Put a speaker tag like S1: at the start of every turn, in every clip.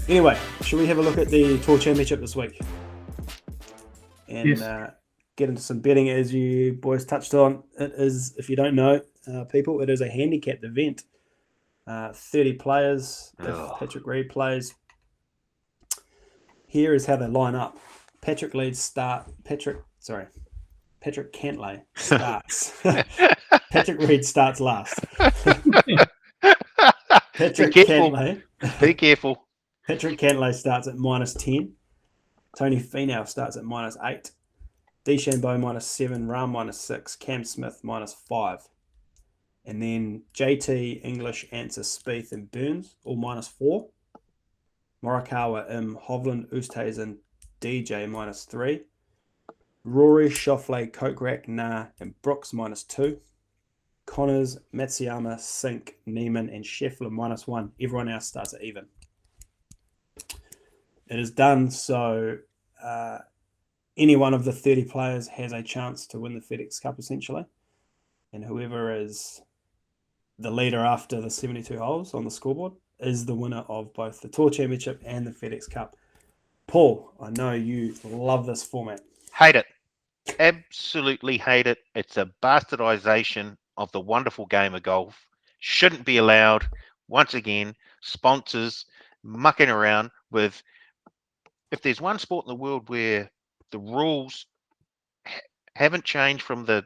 S1: Anyway, should we have a look at the Tour Championship this week? And
S2: Yes.
S1: get into some betting, as you boys touched on. It is, if you don't know, people, it is a handicapped event. 30 players if Patrick Reed plays. Here is how they line up. Patrick Cantlay starts. Patrick Reed starts last. Patrick Cantlay.
S3: Be careful.
S1: Patrick Cantlay starts at -10. Tony Finau starts at -8. DeChambeau -7. Rahm -6. Cam Smith -5. And then JT, English, Answer, Spieth, and Burns all -4. Morikawa, Hovland, Oosthuizen, DJ -3. Rory, Schofley, Kokrak, Nah, and Brooks -2. Connors, Matsuyama, Sink, Neiman, and Scheffler -1. Everyone else starts at even. It is done so any one of the 30 players has a chance to win the FedEx Cup, essentially. And whoever is the leader after the 72 holes on the scoreboard is the winner of both the Tour Championship and the FedEx Cup. Paul, I know you love this format.
S3: Hate it. Absolutely hate it. It's a bastardization of the wonderful game of golf. Shouldn't be allowed. Once again, sponsors mucking around with... If there's one sport in the world where the rules haven't changed from the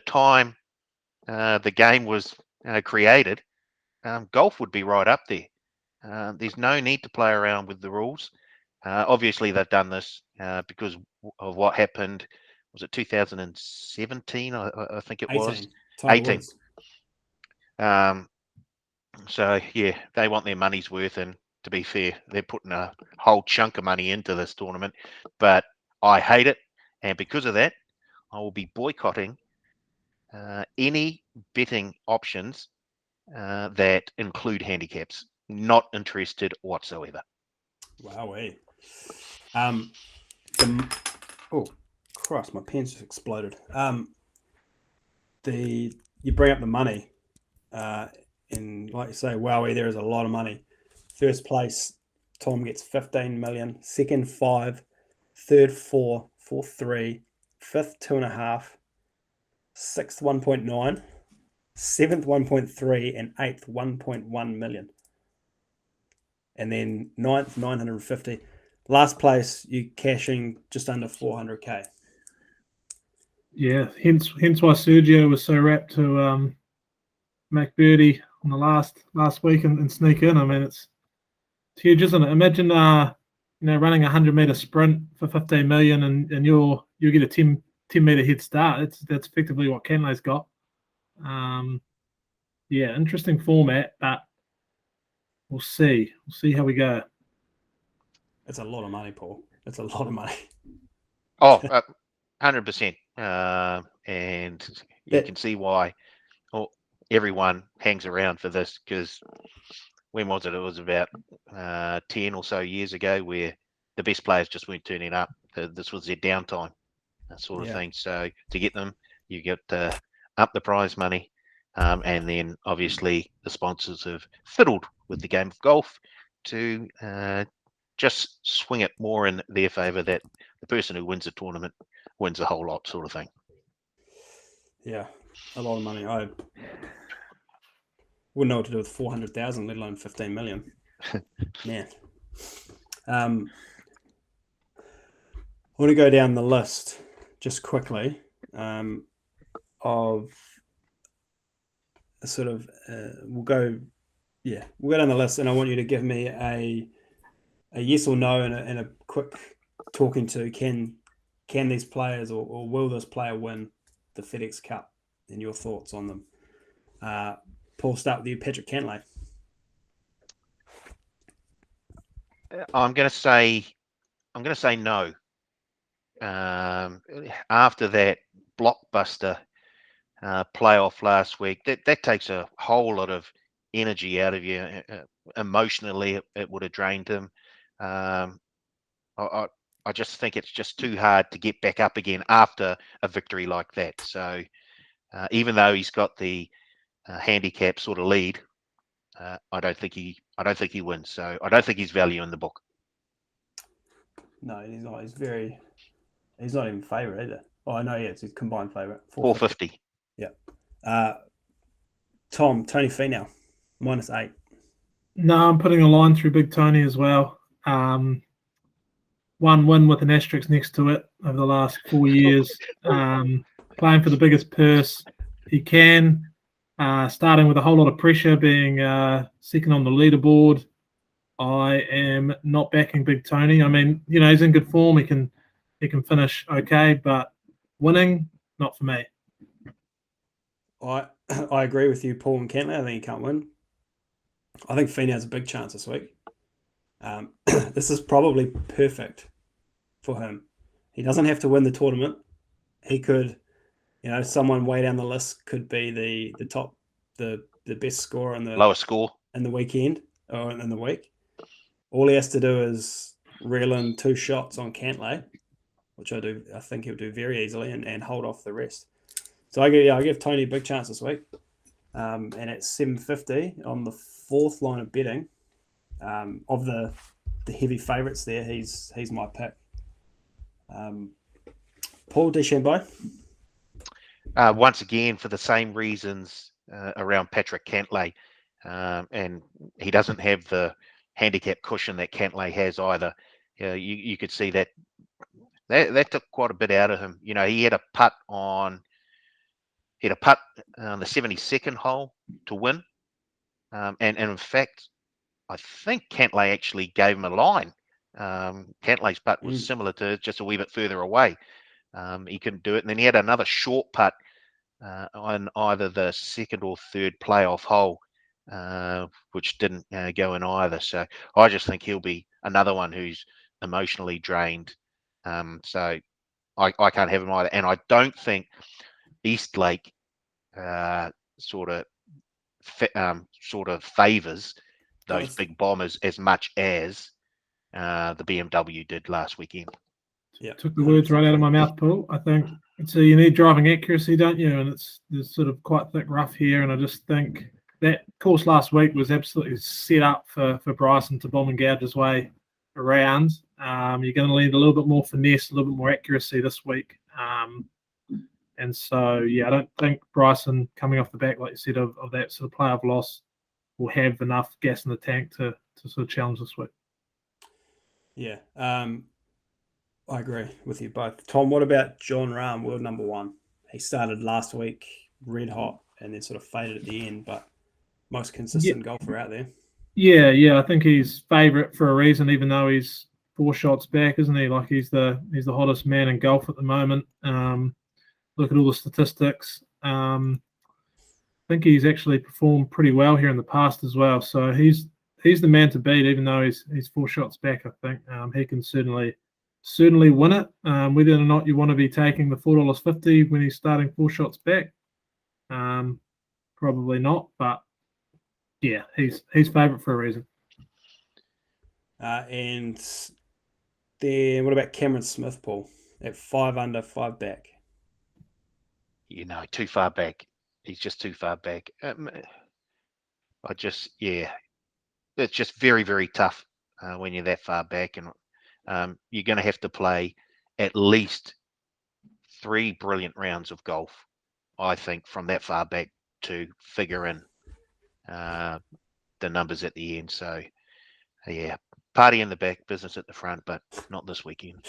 S3: time the game was created, golf would be right up there. There's no need to play around with the rules. Obviously, they've done this because of what happened. Was it 2017? I think it was 18. So yeah, they want their money's worth, and to be fair, they're putting a whole chunk of money into this tournament. But I hate it, and because of that, I will be boycotting any betting options that include handicaps. Not interested whatsoever.
S1: Wowee. Oh, Christ, my pen's just exploded. You bring up the money, and like you say, wowee, there is a lot of money. First place, Tom gets 15 million. Second, 5. Third, 4. Fourth, 3. Fifth, 2.5. Sixth, 1.9. Seventh, 1.3. And eighth, 1.1 million. And then ninth, 950. Last place, you cashing just under 400k.
S2: Yeah, hence why Sergio was so rapt to make birdie on the last week and sneak in. I mean, it's huge, isn't it? Imagine running a 100-meter sprint for 15 million, and you get a 10-meter head start. That's effectively what Cantley's got. Yeah, interesting format, but we'll see. We'll see how we go.
S1: It's a lot of money, Paul. It's a lot of money.
S3: Oh, 100%. And you can see why everyone hangs around for this, because when was it? It was about 10 or so years ago where the best players just weren't turning up. This was their downtime, that sort of thing. So to get them, you get up the prize money. And then obviously the sponsors have fiddled with the game of golf to just swing it more in their favour, that the person who wins the tournament wins a whole lot, sort of thing.
S1: Yeah, a lot of money. I wouldn't know what to do with 400,000, let alone 15 million. Man. I want to go down the list just quickly of sort of we'll go down the list, and I want you to give me a yes or no and a quick talking to can these players or will this player win the FedEx Cup, and your thoughts on them. Paul, start with you. Patrick Cantlay.
S3: I'm going to say no. After that blockbuster playoff last week, that takes a whole lot of energy out of you. Emotionally, it would have drained him. I just think it's just too hard to get back up again after a victory like that. So even though he's got the handicap sort of lead, I don't think he I don't think he wins. So I don't think he's value in the book.
S1: No, he's not. He's not even favourite either. Oh, no, yeah, it's his combined favourite.
S3: 450.
S1: Yeah. Tom, Tony Finau, -8.
S2: No, I'm putting a line through Big Tony as well. One win with an asterisk next to it over the last 4 years. Playing for the biggest purse he can. Starting with a whole lot of pressure, being second on the leaderboard. I am not backing Big Tony. I mean, he's in good form. He can finish okay, but winning, not for me.
S1: I agree with you, Paul and Kentley. I think he can't win. I think Finau has a big chance this week. This is probably perfect for him. He doesn't have to win the tournament. He could, someone way down the list could be the top, the best scorer in the
S3: lowest score
S1: in the weekend or in the week. All he has to do is reel in 2 shots on Cantlay, which I think he'll do very easily, and hold off the rest. So I give Tony a big chance this week. And at 750 on the 4th line of betting, of the heavy favourites there, he's my pick. Paul DeChambeau?
S3: Once again, for the same reasons around Patrick Cantlay. And he doesn't have the handicap cushion that Cantlay has either. You could see that took quite a bit out of him. He had a putt on the 72nd hole to win. And in fact, I think Cantlay actually gave him a line. Cantlay's putt was similar to just a wee bit further away. He couldn't do it. And then he had another short putt on either the 2nd or 3rd playoff hole, which didn't go in either. So I just think he'll be another one who's emotionally drained. So I can't have him either. And I don't think Eastlake sort of favours those big bombers as much as the BMW did last weekend.
S1: Yeah,
S2: took the words right out of my mouth, Paul. I think so. You need driving accuracy, don't you? And there's sort of quite thick rough here, and I just think that course last week was absolutely set up for Bryson to bomb and gouge his way around. You're going to need a little bit more finesse, a little bit more accuracy this week. And so, I don't think Bryson, coming off the back, like you said, of that sort of playoff loss, will have enough gas in the tank to sort of challenge this week.
S1: Yeah, I agree with you both. Tom, what about John Rahm, world number 1? He started last week red hot and then sort of faded at the end, but most consistent golfer out there. Yeah,
S2: I think he's favourite for a reason, even though he's 4 shots back, isn't he? Like he's the hottest man in golf at the moment. Look at all the statistics. I think he's actually performed pretty well here in the past as well. So he's the man to beat, even though he's 4 shots back. I think he can certainly win it. Whether or not you want to be taking the $4.50 when he's starting 4 shots back, probably not. But he's favourite for a reason.
S1: And then what about Cameron Smith, Paul, at 5 under, 5 back?
S3: Too far back. He's just too far back. It's just very, very tough when you're that far back, and you're going to have to play at least 3 brilliant rounds of golf, I think, from that far back to figure in the numbers at the end. So, party in the back, business at the front, but not this weekend.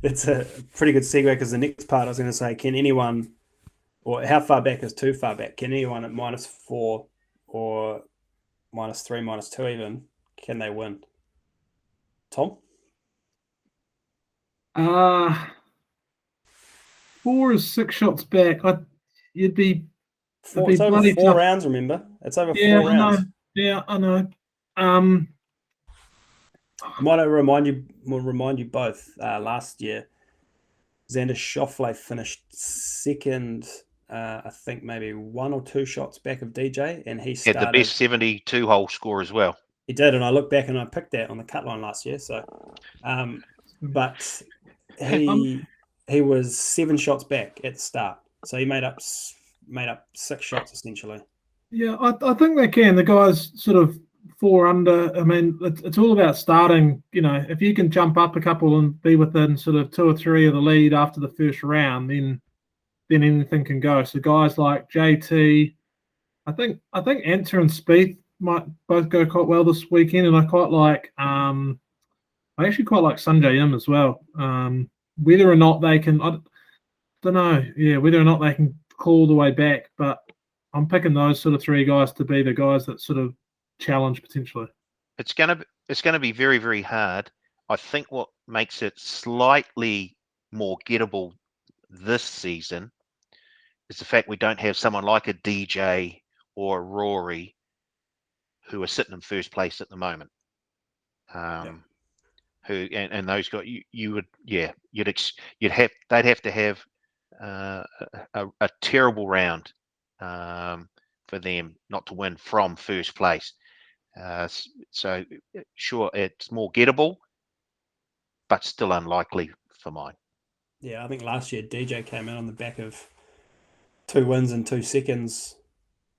S1: That's a pretty good segue, because the next part I was going to say, can anyone, or how far back is too far back? Can anyone at -4 or -3, -2 even, can they win? Tom?
S2: 4 is 6 shots back. It'd be
S1: It's over
S2: bloody
S1: 4
S2: tough.
S1: rounds, remember? It's over 4 rounds.
S2: I know.
S1: I might remind you both. Last year, Zander Schofley finished second. I think maybe 1 or 2 shots back of DJ, and he started
S3: Had the best 72-hole score as well.
S1: He did, and I look back and I picked that on the cut line last year. So, but he was 7 shots back at the start, so he made up 6 shots essentially.
S2: Yeah, I think they can. The guy's sort of 4 under. I mean, it's all about starting. If you can jump up a couple and be within sort of 2 or 3 of the lead after the first round, then anything can go. So guys like JT, I think Anta and Spieth might both go quite well this weekend, and I actually quite like Sanjay Im as well. Whether or not they can, I don't know. Yeah, whether or not they can claw the way back, but I'm picking those sort of 3 guys to be the guys that sort of challenge potentially.
S3: It's gonna be very, very hard. I think what makes it slightly more gettable this season is the fact we don't have someone like a DJ or a Rory who are sitting in first place at the moment. Who and those guys they'd have to have a terrible round for them not to win from first place. So sure, it's more gettable, but still unlikely for mine.
S1: Yeah, I think last year DJ came in on the back of 2 wins and 2 seconds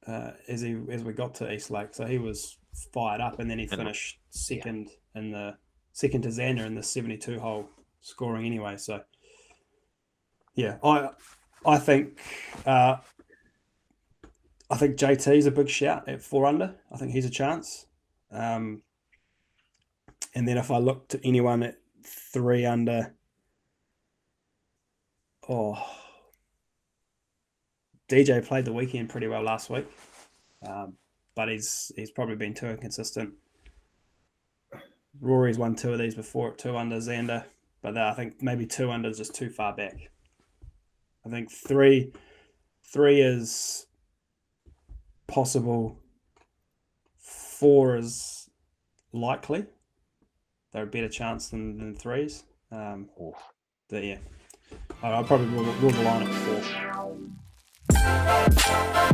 S1: as we got to East Lake, so he was fired up, and then he finished second in the second to Zander in the 72 hole scoring anyway. So yeah, I think JT is a big shout at 4 under. I think he's a chance. And then if I look to anyone at 3 under, DJ played the weekend pretty well last week, but he's probably been too inconsistent. Rory's won 2 of these before at 2 under Zander, but I think maybe 2 under is just too far back. I think 3 is possible. 4 is likely. They're a better chance than 3s. But yeah, I'll probably rule the line at 4.